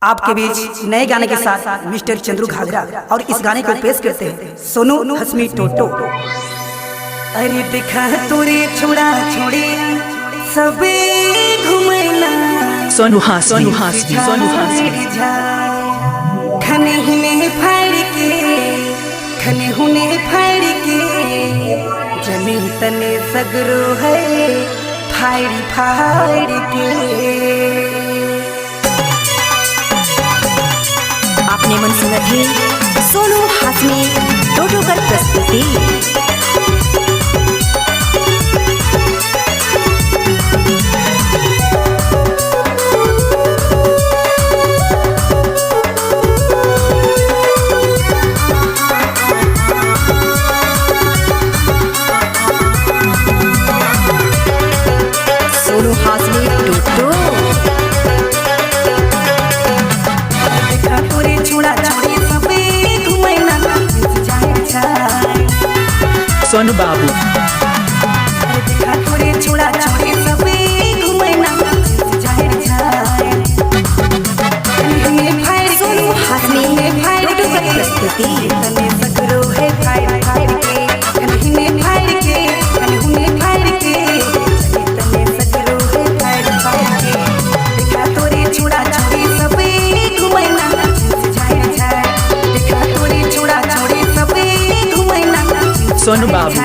आपके बीच नए गाने के साथ मिस्टर चंद्रू घाघरा और इस गाने को पेश करते हैं सोनू हसमी टोटो। अरे दिखा तोरे छोड़ा छोड़े सबे घुमैला सोनू हसमी खने हुने फाड़ के खने हुने फाड़ के जमीन तने सगरो है फाड़ी फाड़ के। आपने मन सुना थे सोनू हसमी टोटो कर प्रस्तुति। सोनू हसमी टोटो सोनू बाबू छोड़ा छोड़े सबे घुमैना सोनू हसमी टोटो कर प्रस्तुति। तने सगरो है फाड़ फाड़ के कन्हने फाड़ के कन्हने फाड़ के तने सगरो है फाड़ फाड़ के। देखा तोरे छोड़ा छोड़े सबे घुमैना झाड़ झाड़ देखा तोरे छोड़ा छोड़े सबे घुमैना सोनू बाबू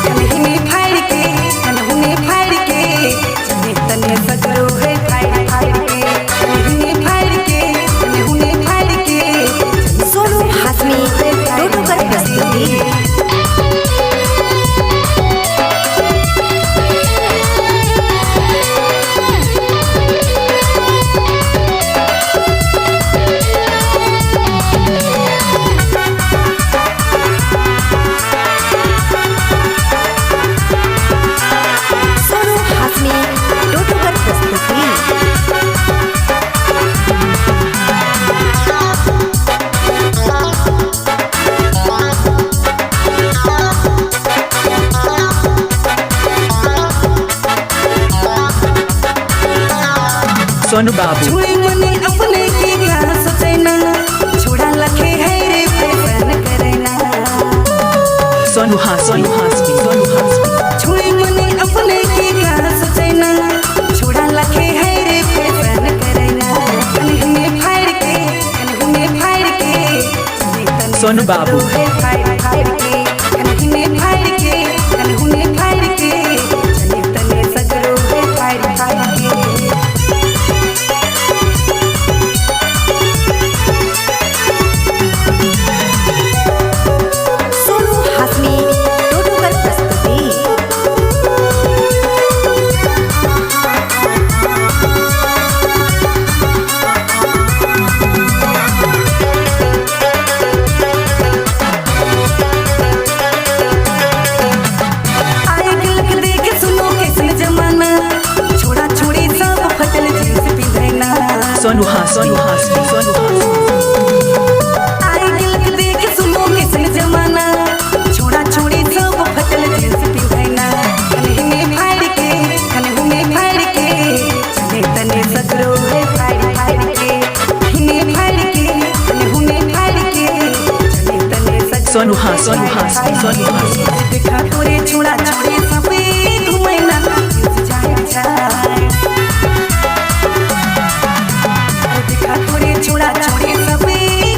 कन्हने फाड़ के कन्हने फाड़ के तने सगरो है फाड़ फाड़ के कन्हने फाड़ के कन्हने फाड़ के। सोनू हसमी टोटो कर प्रस्तुति। सोनू हसमी टोटो कर प्रस्तुति। सोनू बाबू छुई मने अपने के क्या सोचैना छोड़ा लखे है रे फैशन करैना। सोनू हसमी छुई मने अपने के क्या सोचैना छोड़ा लखे है रे फैशन करैना। कन्हने फाड़ के कन्हने फाड़ के सोनू बाबू है फाड़ फाड़ के कन्हने फाड़ के कन्हने फाड़ के चले तने सगरो है फाड़ फाड़ के। सोनू हसमी टोटो कर प्रस्तुति। आए गिलक देख सुनो कैसन जमाना छोड़ा छोड़ी सब फटल जींस पिंधैना। सोनू हसमी आए गिलक देख सुनो कैसन जमाना छोड़ा छोड़ी सब फटल जींस पिंधैना। कन्हने फाड़ के कन्हने फाड़ के चले तने सगरो है फाड़ फाड़ के कन्हने फाड़ के कन्हने फाड़ के चले तने सगरो सोनू हसमी देखा तोरे छोड़ा छोड़े सबे घुमैना झाड़ झाड़ देखा तोरे छोड़ा छोड़े सबे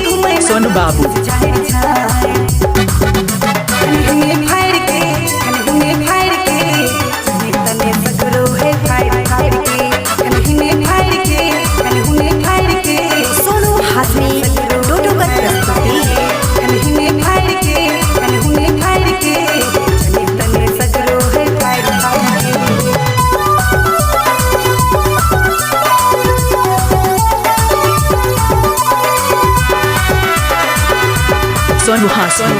घुमैना सोनू बाबू झाड़ झाड़ कन्हने फाड़ के कन्हने फाड़ के चले तने सगरो है फाड़ फाड़ के कन्हने फाड़ के कन्हने फाड़ के। सोनू हसमी टोटो कर प्रस्तुति। कन्हने फाड़ के कन्हने फाड़ के चले तने सगरो है फाड़ फाड़ के। सोनू हसमी